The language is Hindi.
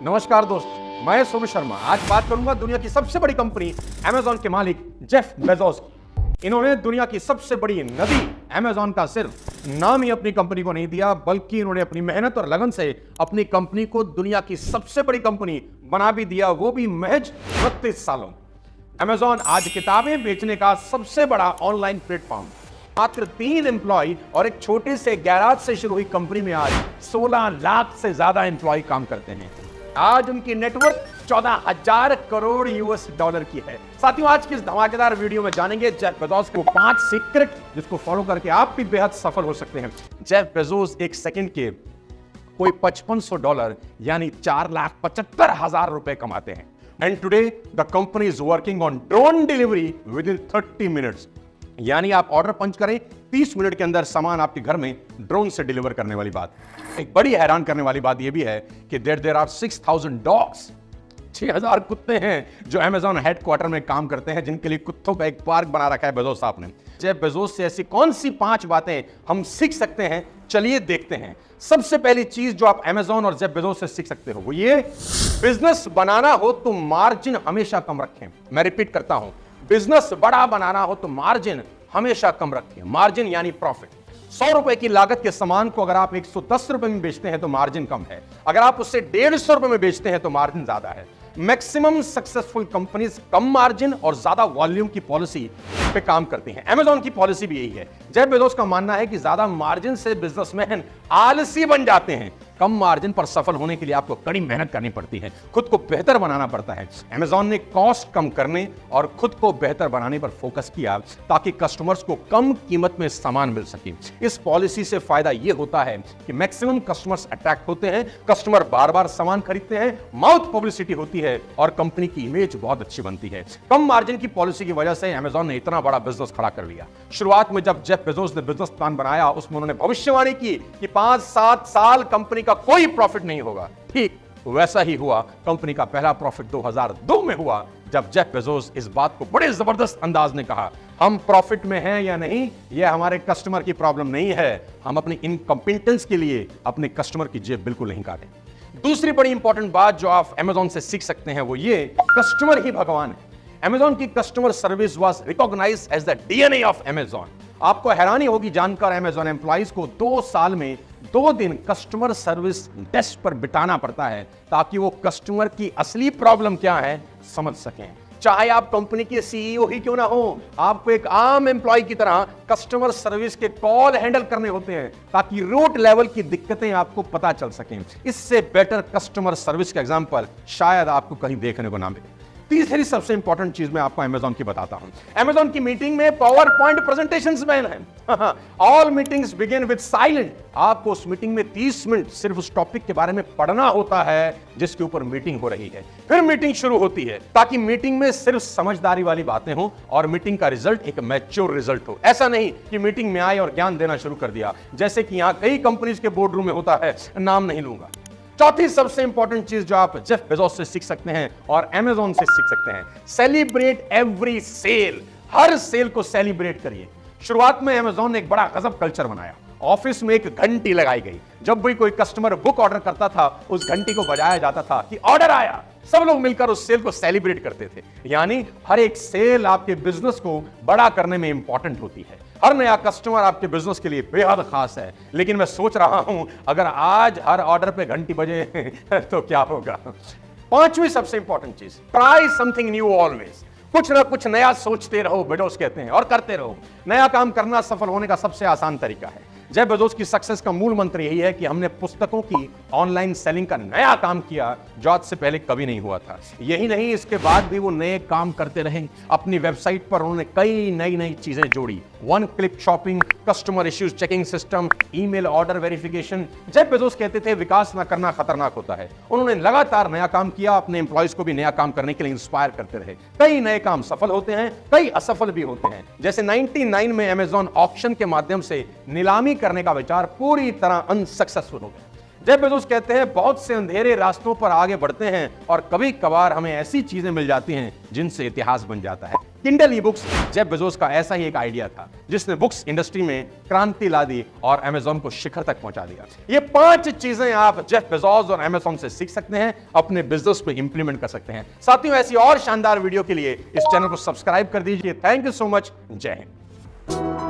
नमस्कार दोस्त, मैं सोनू शर्मा। आज बात करूंगा दुनिया की सबसे बड़ी कंपनी अमेजॉन के मालिक जेफ बेजोस की। इन्होंने दुनिया की सबसे बड़ी नदी अमेजॉन का सिर्फ नाम ही अपनी कंपनी को नहीं दिया, बल्कि इन्होंने अपनी मेहनत और लगन से अपनी कंपनी को दुनिया की सबसे बड़ी कंपनी बना भी दिया, वो भी महज 32 सालों। अमेजॉन आज किताबें बेचने का सबसे बड़ा ऑनलाइन प्लेटफॉर्म। मात्र 3 एम्प्लॉय और एक छोटे से गैराज से शुरू हुई कंपनी में आज 16 लाख से ज्यादा एम्प्लॉय काम करते हैं। आज उनकी नेटवर्क 14,000 करोड़ यूएस डॉलर की है। साथियों, आज की इस धमाकेदार वीडियो में जानेंगे जेफ बेजोस को 5 सीक्रेट जिसको फॉलो करके आप भी बेहद सफल हो सकते हैं। जेफ बेजोस एक सेकंड के कोई $5500 यानी 4,75,000 रुपए कमाते हैं। And today the company is working on drone delivery with in 30 minutes, यानी आप ऑर्डर पंच करें 30 मिनट के अंदर सामान आपके घर में ड्रोन से डिलीवर करने वाली बात। एक बड़ी हैरान करने वाली बात यह भी है कि देयर आर 6,000 डॉग्स, 6,000 कुत्ते हैं जो अमेजॉन हेडक्वार्टर में काम करते हैं, जिनके लिए कुत्तों का एक पार्क बना रखा है बेजोस साहब ने। जेफ बेजोस से ऐसी कौन सी 5 बातें हम सीख सकते हैं, चलिए देखते हैं। सबसे पहली चीज जो आप अमेजॉन और जेफ बेजोस से सीख सकते हो वो ये, बिजनेस बनाना हो तो मार्जिन हमेशा कम रखें। मैं रिपीट करता हूं, बिजनेस बड़ा बनाना हो तो मार्जिन हमेशा कम रखें। मार्जिन यानी प्रॉफिट। 100 रुपए की लागत के सामान को अगर आप 110 रुपए में बेचते हैं तो मार्जिन कम है, अगर आप उससे 150 रुपए में बेचते हैं तो मार्जिन ज्यादा है। Maximum successful companies come margin और ज्यादा वॉल्यूम की पॉलिसी पे काम करती हैं। अमेजॉन की पॉलिसी भी यही है। जेफ बेजोस का मानना है कि ज्यादा मार्जिन से बिजनेसमैन आलसी बन जाते हैं। कम मार्जिन पर सफल होने के लिए आपको कड़ी मेहनत करनी पड़ती है, खुद को बेहतर बनाना पड़ता है। अमेजॉन ने कॉस्ट कम करने और खुद को बेहतर बनाने पर फोकस किया ताकि कस्टमर्स को कम कीमत में सामान मिल सके। इस पॉलिसी से फायदा यह होता है कि मैक्सिमम कस्टमर्स अट्रैक्ट होते हैं, कस्टमर बार बार सामान खरीदते हैं, माउथ पब्लिसिटी होती है और कंपनी की इमेज बहुत अच्छी बनती है। कम मार्जिन की पॉलिसी की वजह से अमेजॉन ने इतना बड़ा बिजनेस खड़ा कर लिया। शुरुआत में जब जेफ बेजोस ने बिजनेस प्लान बनाया, उसमें उन्होंने भविष्यवाणी की कि 5-7 साल कंपनी का कोई प्रॉफिट नहीं होगा। ठीक वैसा ही हुआ। कंपनी का पहला प्रॉफिट 2002 में हुआ, जब जेफ बेजोस इस बात को बड़े जबरदस्त अंदाज में कहा, हम प्रॉफिट में हैं या नहीं यह हमारे कस्टमर की प्रॉब्लम नहीं है, हम अपनी इनकॉम्पिटेंस के लिए अपने कस्टमर की जेब बिल्कुल नहीं काटें। दूसरी बड़ी इंपॉर्टेंट बात जो आप अमेजॉन से सीख सकते हैं वो ये, कस्टमर ही भगवान है। अमेजॉन की customer service was recognised as the DNA of Amazon. आपको हैरानी होगी जानकर अमेजॉन एम्प्लॉइज को 2 साल में 2 दिन कस्टमर सर्विस डेस्क पर बिताना पड़ता है ताकि वो कस्टमर की असली प्रॉब्लम क्या है समझ सकें। चाहे आप कंपनी के सीईओ ही क्यों ना हो, आपको एक आम एम्प्लॉय की तरह कस्टमर सर्विस के कॉल हैंडल करने होते हैं ताकि रूट लेवल की दिक्कतें आपको पता चल सकें। इससे बेटर कस्टमर सर्विस का एग्जांपल शायद आपको कहीं देखने को ना मिले। तीसरी सबसे इंपॉर्टेंट चीज मैं आपको अमेजॉन की बताता हूं। अमेजॉन की मीटिंग में पावर पॉइंट प्रेजेंटेशंस बैन है। All meetings begin with silent. आपको उस मीटिंग में 30 मिनट सिर्फ उस टॉपिक के बारे में पढ़ना होता है जिसके ऊपर मीटिंग हो रही है, फिर मीटिंग शुरू होती है ताकि मीटिंग में सिर्फ समझदारी वाली बातें हो और मीटिंग का रिजल्ट एक मैच्योर रिजल्ट हो। ऐसा नहीं कि मीटिंग में आए और ज्ञान देना शुरू कर दिया, जैसे कि यहां कई कंपनीज के बोर्ड रूम में होता है, नाम नहीं लूंगा। चौथी सबसे इंपॉर्टेंट चीज जो आप जेफ बेजोस से सीख सकते हैं और अमेजॉन से सीख सकते हैं, सेलिब्रेट एवरी सेल। हर सेल को सेलिब्रेट करिए। शुरुआत में अमेजॉन ने एक बड़ा गजब कल्चर बनाया। ऑफिस में एक घंटी लगाई गई। जब भी कोई कस्टमर बुक ऑर्डर करता था, उस घंटी को बजाया जाता था कि ऑर्डर आया। सब लोग मिलकर उस सेल को सेलिब्रेट करते थे। यानी हर एक सेल आपके बिजनेस को बड़ा करने में इंपॉर्टेंट होती है। हर नया कस्टमर आपके बिजनेस के लिए बेहद खास है। लेकिन मैं सोच रहा हूं अगर आज हर ऑर्डर पे घंटी बजे तो क्या होगा। 5वीं सबसे इंपॉर्टेंट चीज, ट्राई समथिंग न्यू ऑलवेज। कुछ ना कुछ नया सोचते रहो, बेजोस कहते हैं, और करते रहो। नया काम करना सफल होने का सबसे आसान तरीका है। जेफ बेजोस की सक्सेस का मूल मंत्र यही है कि हमने पुस्तकों की ऑनलाइन सेलिंग का नया काम किया जो आज से पहले कभी नहीं हुआ था। यही नहीं, इसके बाद भी वो नए काम करते रहे। अपनी वेबसाइट पर उन्होंने कई नई चीजें जोड़ी। 1 click shopping, customer issues checking system, email order verification. Jeff Bezos कहते थे विकास ना करना खतरनाक होता है। उन्होंने लगातार नया काम किया, अपने एम्प्लॉइज को भी नया काम करने के लिए इंस्पायर करते रहे। कई नए काम सफल होते हैं, कई असफल भी होते हैं। जैसे 99 में अमेजॉन ऑक्शन के माध्यम से नीलामी करने का विचार पूरी तरह अनसक्सेसफुल हो गया। जेफ बेजोस कहते हैं बहुत से अंधेरे रास्तों पर आगे बढ़ते हैं और कभी कभार हमें ऐसी चीजें मिल जाती हैं जिनसे इतिहास बन जाता है। Kindle e books Jeff Bezos का ऐसा ही एक आइडिया था जिसने बुक्स इंडस्ट्री में क्रांति ला दी और अमेज़न को शिखर तक पहुंचा दिया। ये 5 चीजें आप जेफ बेजोस और अमेज़न से सीख सकते हैं, अपने बिजनेस में इंप्लीमेंट कर सकते हैं। साथियों, ऐसी और शानदार वीडियो के लिए इस चैनल को सब्सक्राइब कर दीजिए। Thank you so much. जय हिंद।